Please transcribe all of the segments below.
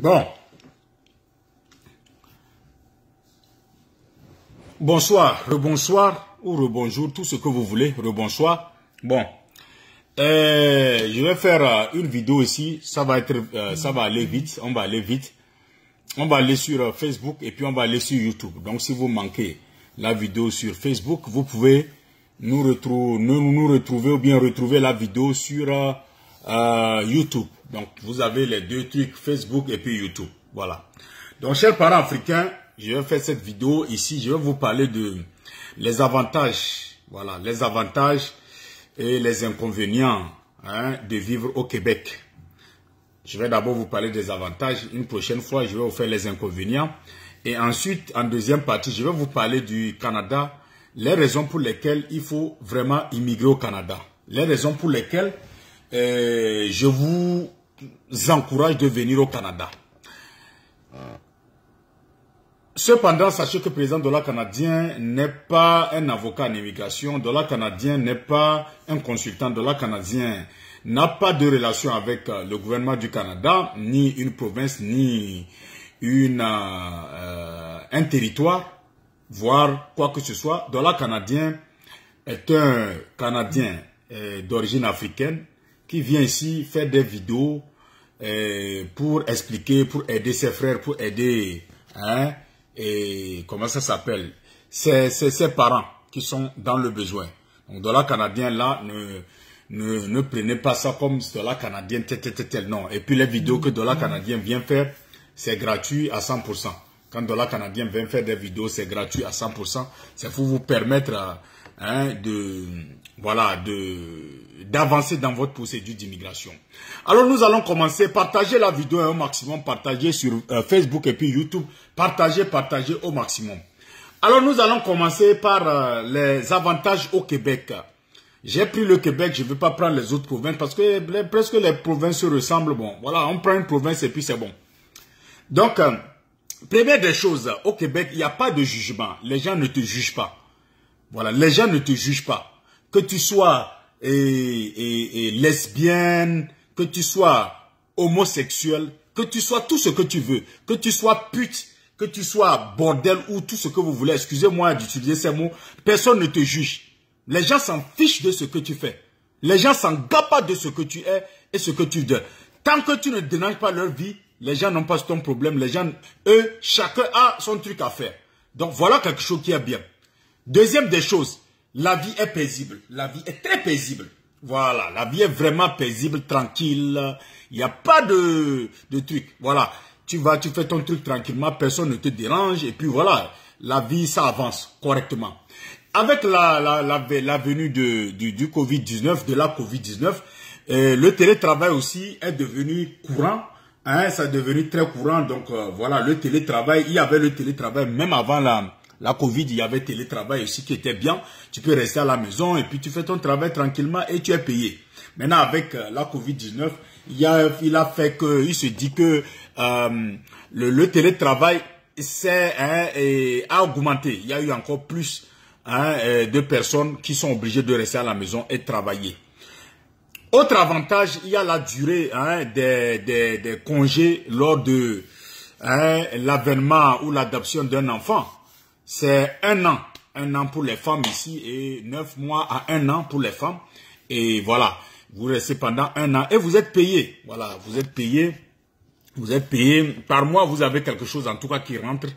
Bon. Bonsoir, rebonsoir ou rebonjour, tout ce que vous voulez, rebonsoir. Bon. Je vais faire une vidéo ici, ça va aller vite, on va aller vite. On va aller sur Facebook et puis on va aller sur YouTube. Donc si vous manquez la vidéo sur Facebook, vous pouvez nous retrouver ou bien retrouver la vidéo sur YouTube. Donc vous avez les deux trucs, Facebook et puis YouTube. Voilà. Donc chers parents africains, je vais faire cette vidéo ici. Je vais vous parler de les avantages. Voilà, les avantages et les inconvénients de vivre au Québec. Je vais d'abord vous parler des avantages. Une prochaine fois, je vais vous faire les inconvénients. Et ensuite, en deuxième partie, je vais vous parler du Canada. Les raisons pour lesquelles il faut vraiment immigrer au Canada. Les raisons pour lesquelles je vous encourage de venir au Canada. Cependant, sachez que le président dollar canadien n'est pas un avocat en immigration. Dollar canadien n'est pas un consultant. Dollar canadien n'a pas de relation avec le gouvernement du Canada, ni une province, ni un territoire, voire quoi que ce soit. Dollar canadien est un Canadien d'origine africaine qui vient ici faire des vidéos pour expliquer, pour aider ses frères, pour aider... et comment ça s'appelle, ses parents qui sont dans le besoin. Donc dollar canadien là, ne prenez pas ça comme dollar canadien tel. Non. Et puis les vidéos que dollar canadien vient faire, c'est gratuit à 100%. Quand dollar canadien vient faire des vidéos, c'est gratuit à 100%. C'est pour vous permettre d'avancer dans votre procédure d'immigration. Alors nous allons commencer. Partagez la vidéo au maximum, partagez sur Facebook et puis YouTube, partagez au maximum. Alors nous allons commencer par les avantages au Québec. J'ai pris le Québec, je ne vais pas prendre les autres provinces parce que presque les provinces se ressemblent. Bon, voilà, on prend une province et puis c'est bon. Donc, première des choses, au Québec, il n'y a pas de jugement. Les gens ne te jugent pas. Voilà, les gens ne te jugent pas. Que tu sois lesbienne, que tu sois homosexuel, que tu sois tout ce que tu veux, que tu sois pute, que tu sois bordel ou tout ce que vous voulez, excusez-moi d'utiliser ces mots, personne ne te juge. Les gens s'en fichent de ce que tu fais. Les gens s'en gâtent pas de ce que tu es et ce que tu donnes. Tant que tu ne déranges pas leur vie, les gens n'ont pas ton problème. Les gens, eux, chacun a son truc à faire. Donc voilà quelque chose qui est bien. Deuxième des choses, la vie est paisible. La vie est très paisible. Voilà, la vie est vraiment paisible, tranquille. Il n'y a pas de truc. Voilà, tu fais ton truc tranquillement, personne ne te dérange. Et puis voilà, la vie, ça avance correctement. Avec la venue du Covid-19, de la Covid-19, le télétravail aussi est devenu courant. Ça est devenu très courant. Donc voilà, le télétravail, il y avait le télétravail même avant la Covid, il y avait télétravail aussi qui était bien. Tu peux rester à la maison et puis tu fais ton travail tranquillement et tu es payé. Maintenant, avec la Covid-19, il a fait que, il se dit que le télétravail a augmenté. Il y a eu encore plus de personnes qui sont obligées de rester à la maison et travailler. Autre avantage, il y a la durée des congés lors de l'avènement ou l'adoption d'un enfant. C'est 1 an pour les femmes ici et 9 mois à 1 an pour les femmes. Et voilà, vous restez pendant 1 an et vous êtes payé. Voilà, vous êtes payé par mois, vous avez quelque chose en tout cas qui rentre.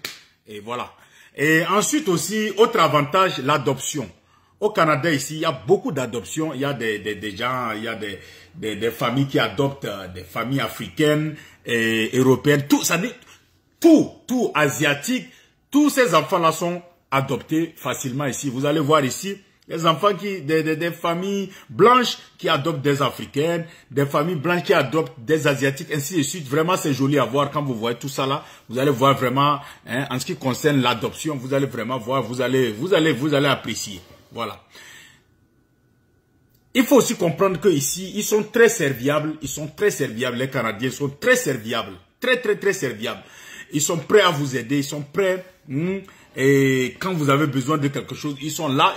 Et voilà. Et ensuite aussi, autre avantage, l'adoption. Au Canada ici, il y a beaucoup d'adoptions. Il y a des gens, il y a des familles qui adoptent, des familles africaines et européennes. Tout, ça dit, tout asiatique. Tous ces enfants-là sont adoptés facilement ici. Vous allez voir ici, les enfants des familles blanches qui adoptent des africaines, des familles blanches qui adoptent des asiatiques, ainsi de suite. Vraiment, c'est joli à voir quand vous voyez tout ça là. Vous allez voir vraiment, en ce qui concerne l'adoption, vous allez vraiment voir, vous allez apprécier. Voilà. Il faut aussi comprendre que ici, ils sont très serviables. Ils sont très serviables. Les Canadiens sont très serviables. Très serviables. Ils sont prêts à vous aider. Ils sont prêts. Et quand vous avez besoin de quelque chose, ils sont là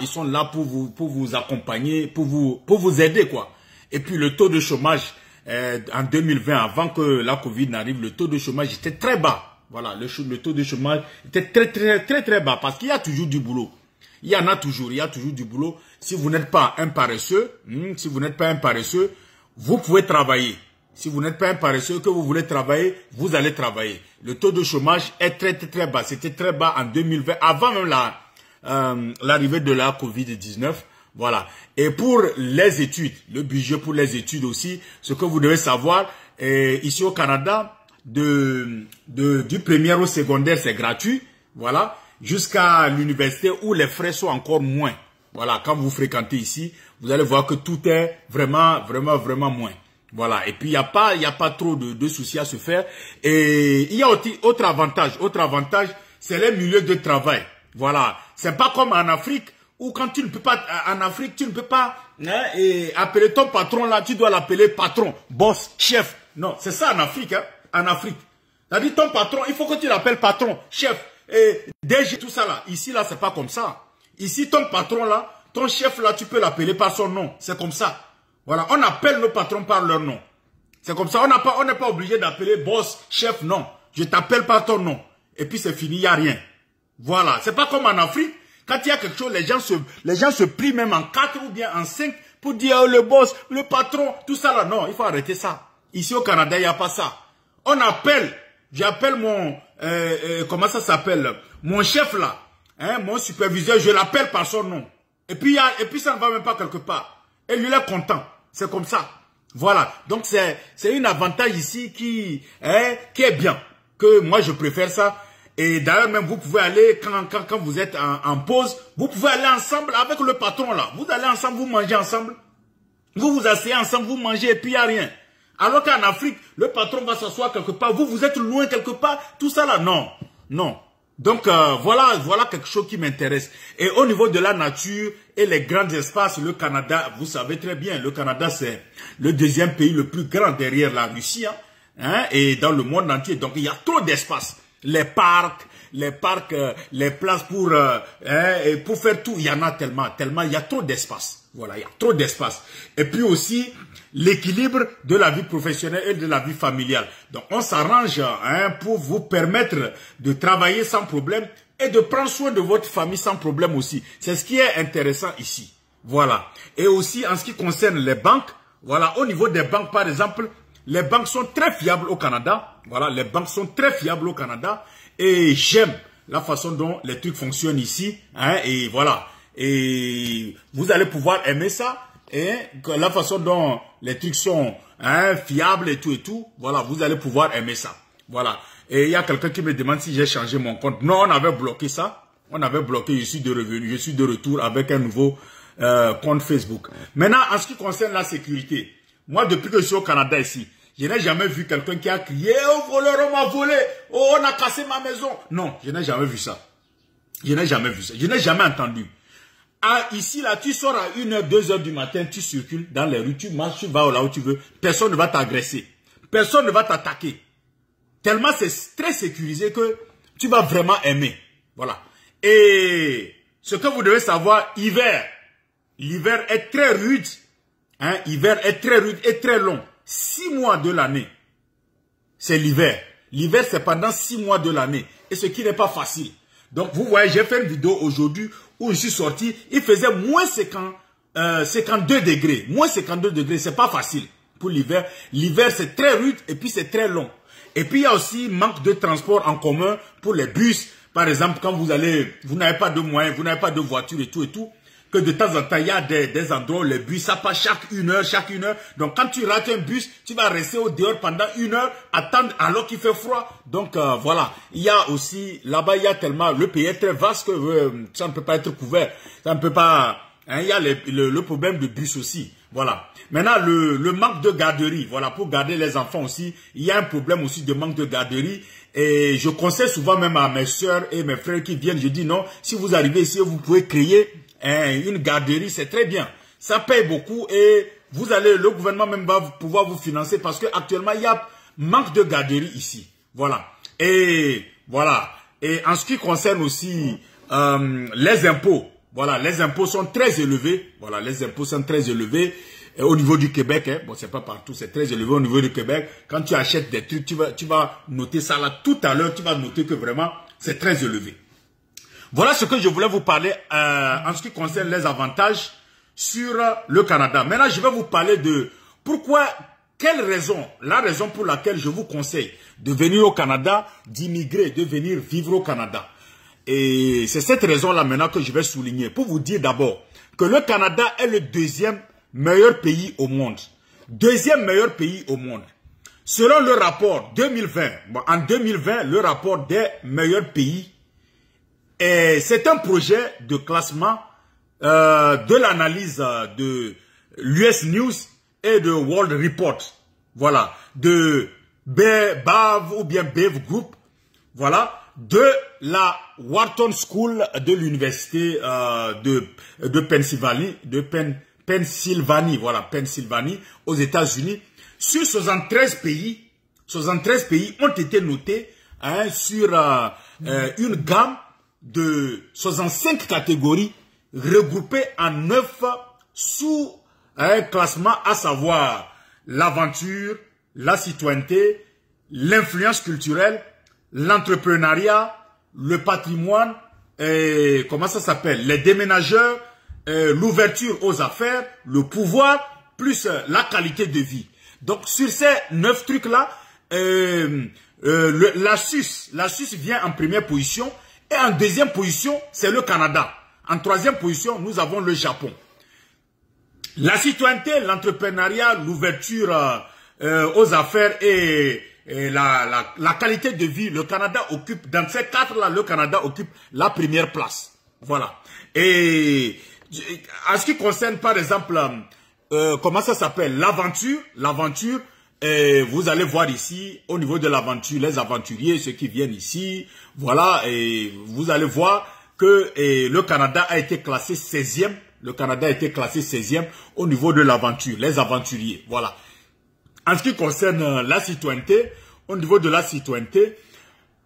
pour vous accompagner, pour vous aider, quoi. Et puis le taux de chômage en 2020, avant que la Covid n'arrive, le taux de chômage était très bas. Voilà, le taux de chômage était très bas parce qu'il y a toujours du boulot. Il y en a toujours du boulot. Si vous n'êtes pas un paresseux, vous pouvez travailler. Si vous n'êtes pas un paresseux, que vous voulez travailler, vous allez travailler. Le taux de chômage est très bas. C'était très bas en 2020, avant même l'arrivée de la Covid-19. Voilà. Et pour les études, le budget pour les études aussi, ce que vous devez savoir, ici au Canada, du primaire au secondaire, c'est gratuit. Voilà. Jusqu'à l'université où les frais sont encore moins. Voilà. Quand vous fréquentez ici, vous allez voir que tout est vraiment moins. Voilà. Et puis, il n'y a pas trop de soucis à se faire. Et il y a aussi autre avantage, c'est les milieux de travail. Voilà. C'est pas comme en Afrique, où quand tu ne peux pas, en Afrique, tu ne peux pas, et appeler ton patron là, tu dois l'appeler patron, boss, chef. Non, c'est ça en Afrique, en Afrique. C'est-à-dire ton patron, il faut que tu l'appelles patron, chef, et DG, tout ça là. Ici là, c'est pas comme ça. Ici, ton patron là, ton chef là, tu peux l'appeler par son nom. C'est comme ça. Voilà, on appelle nos patrons par leur nom. C'est comme ça, on n'est pas obligé d'appeler boss, chef, non. Je t'appelle par ton nom. Et puis c'est fini, il n'y a rien. Voilà, c'est pas comme en Afrique. Quand il y a quelque chose, les gens se plient même en 4 ou bien en 5 pour dire le boss, le patron, tout ça là. Non, il faut arrêter ça. Ici au Canada, il n'y a pas ça. On appelle, j'appelle mon, comment ça s'appelle, mon chef là, mon superviseur, je l'appelle par son nom. Et puis ça ne va même pas quelque part. Et lui, il est content. C'est comme ça. Voilà. Donc, c'est un avantage ici qui est bien. Que moi, je préfère ça. Et d'ailleurs, même, vous pouvez aller, quand vous êtes en pause, vous pouvez aller ensemble avec le patron là. Vous allez ensemble, vous mangez ensemble. Vous vous asseyez ensemble, vous mangez et puis il n'y a rien. Alors qu'en Afrique, le patron va s'asseoir quelque part. Vous êtes loin quelque part. Tout ça là, non. Non. Donc, voilà quelque chose qui m'intéresse. Et au niveau de la nature et les grands espaces, le Canada, vous savez très bien, le Canada, c'est le deuxième pays le plus grand derrière la Russie, et dans le monde entier. Donc, il y a trop d'espace. Les parcs, les places pour faire tout, il y en a tellement, il y a trop d'espace. Voilà, il y a trop d'espace. Et puis aussi, l'équilibre de la vie professionnelle et de la vie familiale. Donc, on s'arrange pour vous permettre de travailler sans problème et de prendre soin de votre famille sans problème aussi. C'est ce qui est intéressant ici. Voilà. Et aussi, en ce qui concerne les banques, voilà, au niveau des banques, par exemple, les banques sont très fiables au Canada. Voilà, les banques sont très fiables au Canada. Et j'aime la façon dont les trucs fonctionnent ici. Et voilà. Et vous allez pouvoir aimer ça. Et la façon dont les trucs sont fiables et tout. Voilà, vous allez pouvoir aimer ça. Voilà. Et il y a quelqu'un qui me demande si j'ai changé mon compte. Non, on avait bloqué ça. On avait bloqué, je suis de revenu. Je suis de retour avec un nouveau compte Facebook. Maintenant, en ce qui concerne la sécurité. Moi, depuis que je suis au Canada ici, je n'ai jamais vu quelqu'un qui a crié « Oh, voleur, on m'a volé! Oh, on a cassé ma maison !» Non, je n'ai jamais vu ça. Je n'ai jamais vu ça. Je n'ai jamais entendu. Ah, ici, là, tu sors à 1h, 2h du matin, tu circules dans les rues, tu marches, tu vas là où tu veux. Personne ne va t'agresser. Personne ne va t'attaquer. Tellement c'est très sécurisé que tu vas vraiment aimer. Voilà. Et ce que vous devez savoir, l'hiver est très rude. L'hiver est très rude et très long. 6 mois de l'année, c'est l'hiver. L'hiver, c'est pendant 6 mois de l'année. Et ce qui n'est pas facile. Donc, vous voyez, j'ai fait une vidéo aujourd'hui où je suis sorti. Il faisait moins 52 degrés. Moins 52 degrés, c'est pas facile pour l'hiver. L'hiver, c'est très rude et puis c'est très long. Et puis, il y a aussi manque de transport en commun pour les bus. Par exemple, quand vous n'avez pas de moyens, vous n'avez pas de voiture et tout. Que de temps en temps, il y a des endroits où les bus, ça passe chaque une heure. Donc, quand tu rates un bus, tu vas rester au dehors pendant 1 heure, attendre alors qu'il fait froid. Donc, voilà. Il y a aussi, là-bas, il y a tellement, le pays est très vaste que ça ne peut pas être couvert. Ça ne peut pas, il y a le problème de bus aussi. Voilà. Maintenant, le manque de garderie. Voilà, pour garder les enfants aussi, il y a un problème aussi de manque de garderie. Et je conseille souvent même à mes soeurs et mes frères qui viennent, je dis non, si vous arrivez ici, vous pouvez créer une garderie, c'est très bien. Ça paye beaucoup et le gouvernement même va pouvoir vous financer parce que actuellement il y a manque de garderie ici. Voilà. Et voilà. Et en ce qui concerne aussi les impôts, voilà, les impôts sont très élevés. Voilà, les impôts sont très élevés. Et au niveau du Québec, hein, bon, c'est pas partout, c'est très élevé au niveau du Québec. Quand tu achètes des trucs, tu vas noter ça là. Tout à l'heure, tu vas noter que vraiment, c'est très élevé. Voilà ce que je voulais vous parler en ce qui concerne les avantages sur le Canada. Maintenant, je vais vous parler de pourquoi, quelle raison, la raison pour laquelle je vous conseille de venir au Canada, d'immigrer, de venir vivre au Canada. Et c'est cette raison-là maintenant que je vais souligner. Pour vous dire d'abord que le Canada est le deuxième meilleur pays au monde. Deuxième meilleur pays au monde. Selon le rapport 2020, bon, en 2020, le rapport des meilleurs pays, c'est un projet de classement de l'analyse de l'US News et de World Report. Voilà. De BAV ou bien BAV Group. Voilà. De la Wharton School de l'université de Pennsylvanie, voilà, Pennsylvanie, aux États-Unis. Sur 73 pays ont été notés hein, sur une gamme de 65 catégories regroupées en 9 sous un classement, à savoir l'aventure, la citoyenneté, l'influence culturelle, l'entrepreneuriat, le patrimoine, comment ça s'appelle, les déménageurs, l'ouverture aux affaires, le pouvoir, plus la qualité de vie. Donc sur ces 9 trucs-là, la Suisse vient en première position et en deuxième position, c'est le Canada. En troisième position, nous avons le Japon. La citoyenneté, l'entrepreneuriat, l'ouverture aux affaires et la qualité de vie, le Canada occupe, dans ces 4-là, le Canada occupe la première place. Voilà. Et en ce qui concerne, par exemple, comment ça s'appelle, l'aventure, vous allez voir ici, au niveau de l'aventure, les aventuriers, ceux qui viennent ici, voilà, et vous allez voir que le Canada a été classé 16e, le Canada a été classé 16e au niveau de l'aventure, les aventuriers, voilà. En ce qui concerne la citoyenneté, au niveau de la citoyenneté,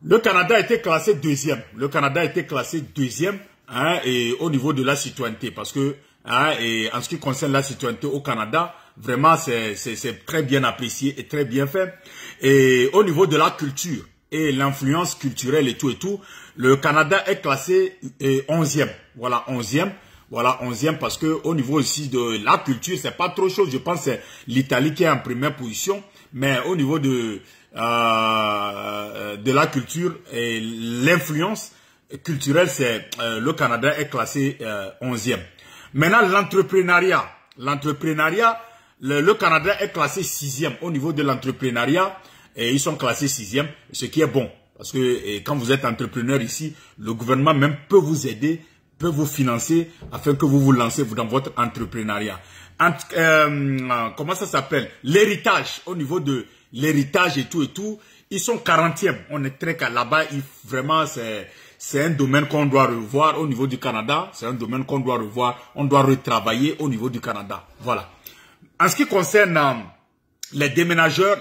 le Canada a été classé 2e. Le Canada a été classé 2e hein, et au niveau de la citoyenneté. Parce que hein, et en ce qui concerne la citoyenneté au Canada, vraiment c'est très bien apprécié et très bien fait. Et au niveau de la culture et l'influence culturelle et tout, le Canada est classé 11e. Voilà, 11e. Voilà, 11e parce que au niveau aussi de la culture, c'est pas trop chaud. Je pense que c'est l'Italie qui est en première position. Mais au niveau de la culture et l'influence culturelle, c'est le Canada est classé 11e. Maintenant, l'entrepreneuriat. Le Canada est classé 6e au niveau de l'entrepreneuriat. Et ils sont classés 6e, ce qui est bon. Parce que quand vous êtes entrepreneur ici, le gouvernement même peut vous aider, peut vous financer afin que vous vous lancez dans votre entrepreneuriat. Comment ça s'appelle? L'héritage, au niveau de l'héritage et tout, ils sont 40e. On est très là-bas, vraiment c'est un domaine qu'on doit revoir au niveau du Canada. C'est un domaine qu'on doit revoir, on doit retravailler au niveau du Canada. Voilà. En ce qui concerne les déménageurs,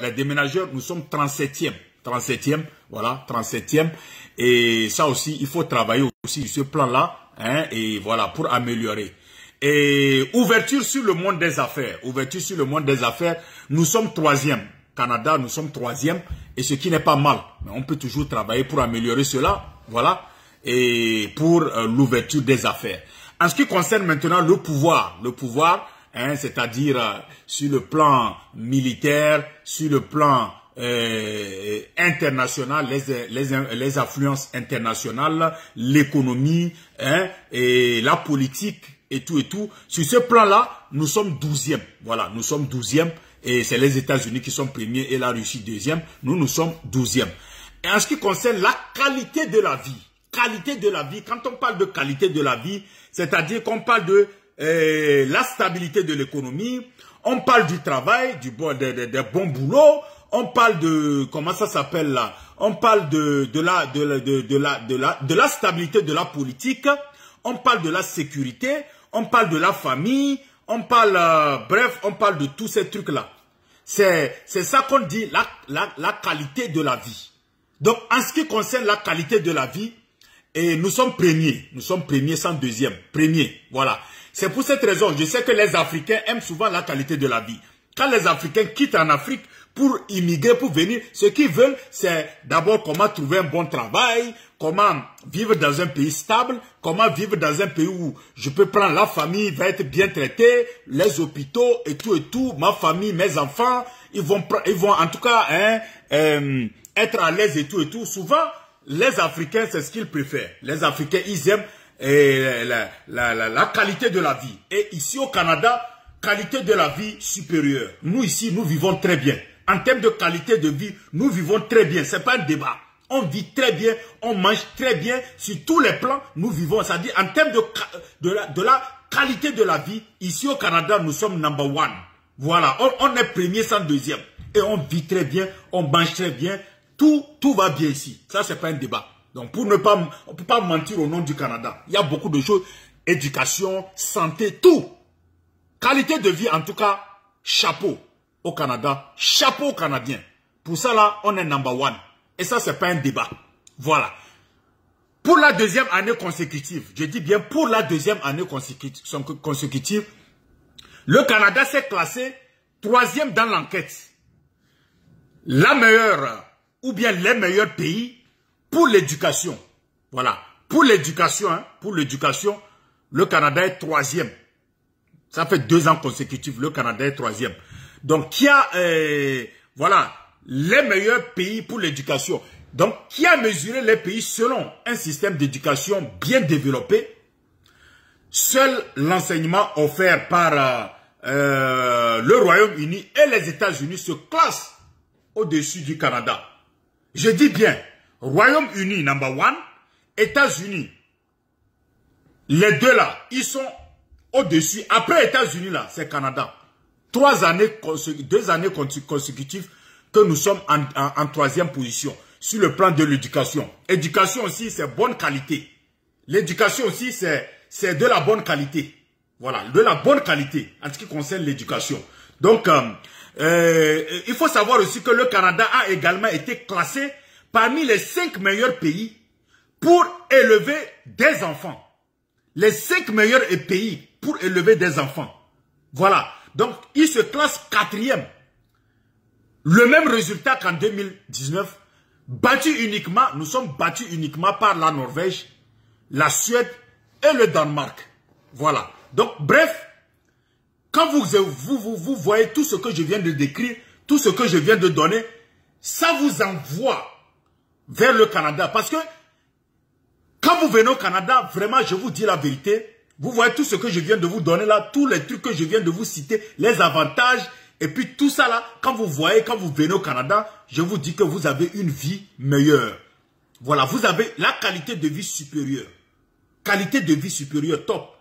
nous sommes 37e. 37e, voilà, 37e. Et ça aussi, il faut travailler aussi sur ce plan-là. Hein, et voilà, pour améliorer. Et ouverture sur le monde des affaires. Ouverture sur le monde des affaires. Nous sommes 3e. Canada, nous sommes 3e. Et ce qui n'est pas mal. Mais on peut toujours travailler pour améliorer cela. Voilà. Et pour l'ouverture des affaires. En ce qui concerne maintenant le pouvoir. Le pouvoir, hein, c'est-à-dire sur le plan militaire, sur le plan international, les influences internationales, l'économie hein, et la politique et tout. Sur ce plan-là, nous sommes 12e. Voilà, nous sommes 12e et c'est les États-Unis qui sont premiers et la Russie 2e. Nous sommes 12e. Et en ce qui concerne la qualité de la vie, quand on parle de qualité de la vie, c'est-à-dire qu'on parle de la stabilité de l'économie, on parle du travail, des bons boulots, on parle de, comment ça s'appelle là? On parle de la stabilité de la politique, on parle de la sécurité, on parle de la famille, on parle, bref, on parle de tous ces trucs-là. C'est ça qu'on dit, la qualité de la vie. Donc, en ce qui concerne la qualité de la vie, et nous sommes premiers sans deuxième, premier, voilà. C'est pour cette raison, je sais que les Africains aiment souvent la qualité de la vie. Quand les Africains quittent en Afrique pour immigrer, pour venir, ce qu'ils veulent, c'est d'abord comment trouver un bon travail, comment vivre dans un pays stable, comment vivre dans un pays où je peux prendre la famille, va être bien traitée, les hôpitaux et tout, ma famille, mes enfants, ils vont en tout cas être à l'aise et tout. Souvent, les Africains, c'est ce qu'ils préfèrent. Les Africains, ils aiment la qualité de la vie. Et ici au Canada, qualité de la vie supérieure. Nous ici, nous vivons très bien. En termes de qualité de vie, nous vivons très bien. C'est pas un débat. On vit très bien, on mange très bien. Sur tous les plans, nous vivons. C'est-à-dire, en termes de la qualité de la vie, ici au Canada, nous sommes number one. Voilà, on est premier sans deuxième. Et on vit très bien, on mange très bien. Tout va bien ici. Ça, c'est pas un débat. Donc, on ne peut pas mentir au nom du Canada. Il y a beaucoup de choses. Éducation, santé, tout. Qualité de vie, en tout cas, chapeau au Canada, chapeau aux Canadiens. Pour ça, là, on est number one. Et ça, c'est pas un débat. Voilà. Pour la deuxième année consécutive, je dis bien pour la deuxième année consécutive, le Canada s'est classé 3e dans l'enquête. La meilleure, ou bien les meilleurs pays pour l'éducation. Voilà. Pour l'éducation, le Canada est 3e. Ça fait 2 ans consécutifs, le Canada est 3e. Donc, qui a, voilà, les meilleurs pays pour l'éducation. Donc, qui a mesuré les pays selon un système d'éducation bien développé? Seul l'enseignement offert par le Royaume-Uni et les États-Unis se classent au-dessus du Canada. Je dis bien, Royaume-Uni number one, États-Unis. Les deux là, ils sont au-dessus. Après États-Unis là, c'est Canada. 2 années consécutives que nous sommes en 3e position sur le plan de l'éducation. Éducation aussi, c'est bonne qualité. L'éducation aussi, c'est de la bonne qualité. Voilà, de la bonne qualité en ce qui concerne l'éducation. Donc, il faut savoir aussi que le Canada a également été classé parmi les 5 meilleurs pays pour élever des enfants. Les 5 meilleurs pays pour élever des enfants. Voilà. Donc, il se classe 4e. Le même résultat qu'en 2019. Nous sommes battus uniquement par la Norvège, la Suède et le Danemark. Voilà. Donc, bref, quand vous voyez tout ce que je viens de décrire, tout ce que je viens de donner, ça vous envoie vers le Canada. Parce que, quand vous venez au Canada, vraiment, je vous dis la vérité, vous voyez tout ce que je viens de vous donner là, tous les trucs que je viens de vous citer, les avantages, et puis tout ça là, quand vous venez au Canada, je vous dis que vous avez une vie meilleure. Voilà, vous avez la qualité de vie supérieure. Qualité de vie supérieure, top.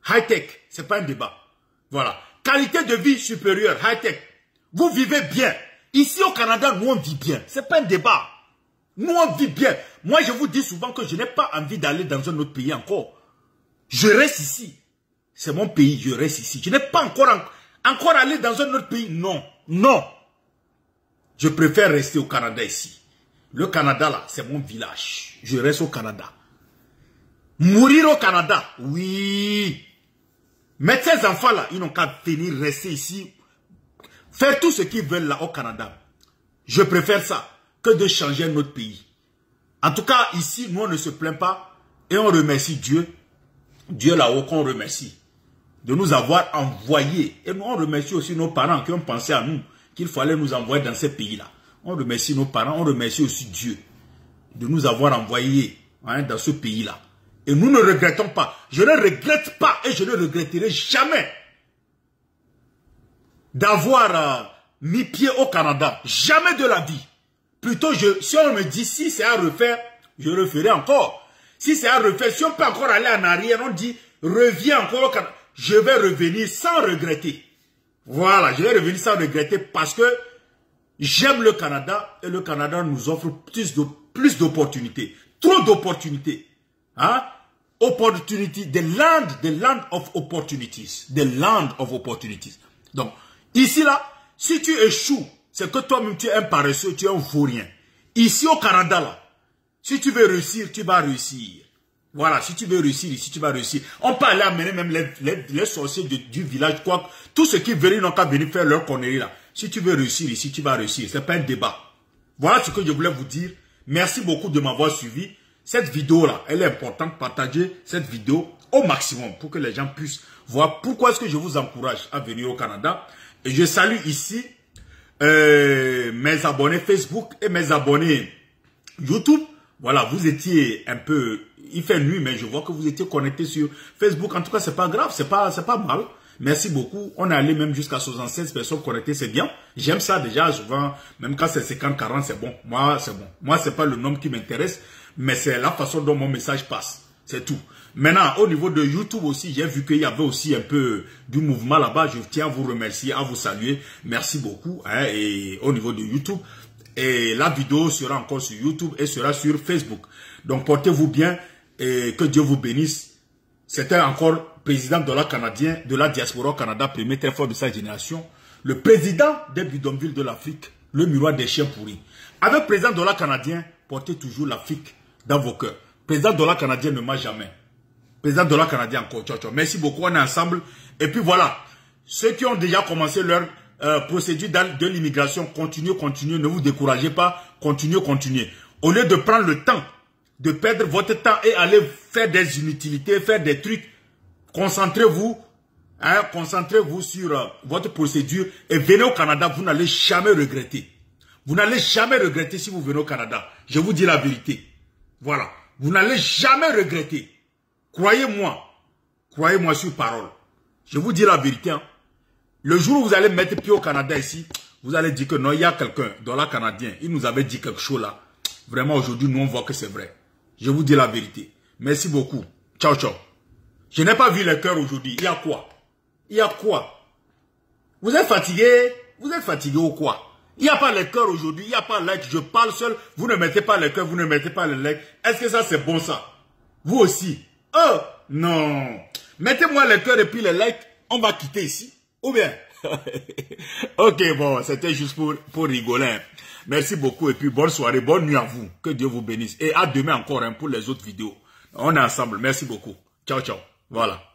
High-tech, c'est pas un débat. Voilà. Qualité de vie supérieure, high-tech. Vous vivez bien. Ici au Canada, nous on vit bien. C'est pas un débat. Nous on vit bien. Moi, je vous dis souvent que je n'ai pas envie d'aller dans un autre pays encore. Je reste ici. C'est mon pays, je reste ici. Je n'ai pas encore aller dans un autre pays. Non, non. Je préfère rester au Canada ici. Le Canada là, c'est mon village. Je reste au Canada. Mourir au Canada, oui. Mais ces enfants là, ils n'ont qu'à venir rester ici. Faire tout ce qu'ils veulent là au Canada. Je préfère ça que de changer notre pays. En tout cas, ici, nous on ne se plaint pas. Et on remercie Dieu. Dieu là-haut qu'on remercie. De nous avoir envoyés. Et nous on remercie aussi nos parents qui ont pensé à nous. Qu'il fallait nous envoyer dans ces pays-là. On remercie nos parents, on remercie aussi Dieu de nous avoir envoyés dans ce pays-là. Et nous ne regrettons pas. Je ne regrette pas et je ne regretterai jamais d'avoir mis pied au Canada. Jamais de la vie. Plutôt, si on me dit si c'est à refaire, je referai encore. Si c'est à refaire, si on peut encore aller en arrière, on dit reviens encore au Canada. Je vais revenir sans regretter. Voilà, je vais revenir sans regretter parce que j'aime le Canada et le Canada nous offre plus d'opportunités. Trop d'opportunités. Hein? Opportunity, the land of opportunities. The land of opportunities. Donc, ici là, si tu échoues, c'est que toi-même tu es un paresseux, tu es un vaurien. Ici au Canada là, si tu veux réussir, tu vas réussir. Voilà, si tu veux réussir ici, tu vas réussir. On peut aller amener même les sorciers du village, quoi. Tous ceux qui veulent, ils n'ont qu'à venir faire leur connerie là. Si tu veux réussir ici, tu vas réussir. C'est pas un débat. Voilà ce que je voulais vous dire. Merci beaucoup de m'avoir suivi. Cette vidéo là, elle est importante. Partagez cette vidéo au maximum pour que les gens puissent voir pourquoi est-ce que je vous encourage à venir au Canada. Et je salue ici mes abonnés Facebook et mes abonnés YouTube. Voilà, vous étiez un peu... Il fait nuit, mais je vois que vous étiez connectés sur Facebook. En tout cas, c'est pas grave, c'est pas mal. Merci beaucoup. On est allé même jusqu'à 76 personnes connectées, c'est bien. J'aime ça déjà, souvent, même quand c'est 50, 40, c'est bon. Moi, c'est bon. Moi, c'est pas le nombre qui m'intéresse, mais c'est la façon dont mon message passe. C'est tout. Maintenant, au niveau de YouTube aussi, j'ai vu qu'il y avait aussi un peu du mouvement là-bas. Je tiens à vous remercier, à vous saluer. Merci beaucoup. Hein, et au niveau de YouTube, et la vidéo sera encore sur YouTube et sera sur Facebook. Donc, portez-vous bien et que Dieu vous bénisse. C'était encore président de la Canadien, de la diaspora au Canada, premier très fort de sa génération. Le président des bidonvilles de l'Afrique, le miroir des chiens pourris. Avec président de la Canadien, portez toujours l'Afrique dans vos cœurs. Président de la Canadien ne m'a jamais. Président de la Canadien encore. Ciao, ciao. Merci beaucoup, on est ensemble. Et puis voilà, ceux qui ont déjà commencé leur procédure de l'immigration, continuez, ne vous découragez pas, continuez. Au lieu de prendre le temps, de perdre votre temps et aller faire des inutilités, faire des trucs, concentrez-vous sur votre procédure et venez au Canada, vous n'allez jamais regretter. Vous n'allez jamais regretter si vous venez au Canada. Je vous dis la vérité. Voilà. Vous n'allez jamais regretter. Croyez-moi. Croyez-moi sur parole. Je vous dis la vérité. Hein. Le jour où vous allez mettre pied au Canada ici, vous allez dire que non, il y a quelqu'un dans la Canadien. Il nous avait dit quelque chose là. Vraiment, aujourd'hui, nous, on voit que c'est vrai. Je vous dis la vérité. Merci beaucoup. Ciao, ciao. Je n'ai pas vu le cœur aujourd'hui. Il y a quoi? Il y a quoi? Vous êtes fatigué? Vous êtes fatigué ou quoi? Il n'y a pas le cœur aujourd'hui. Il n'y a pas le like. Je parle seul. Vous ne mettez pas le cœur. Vous ne mettez pas le like. Est-ce que ça, c'est bon ça? Vous aussi? Oh, non. Mettez-moi le cœur et puis le like. On va quitter ici. Ou bien? Ok, bon, c'était juste pour rigoler. Merci beaucoup et puis bonne soirée, bonne nuit à vous. Que Dieu vous bénisse. Et à demain encore hein, pour les autres vidéos. On est ensemble. Merci beaucoup. Ciao, ciao. Voilà.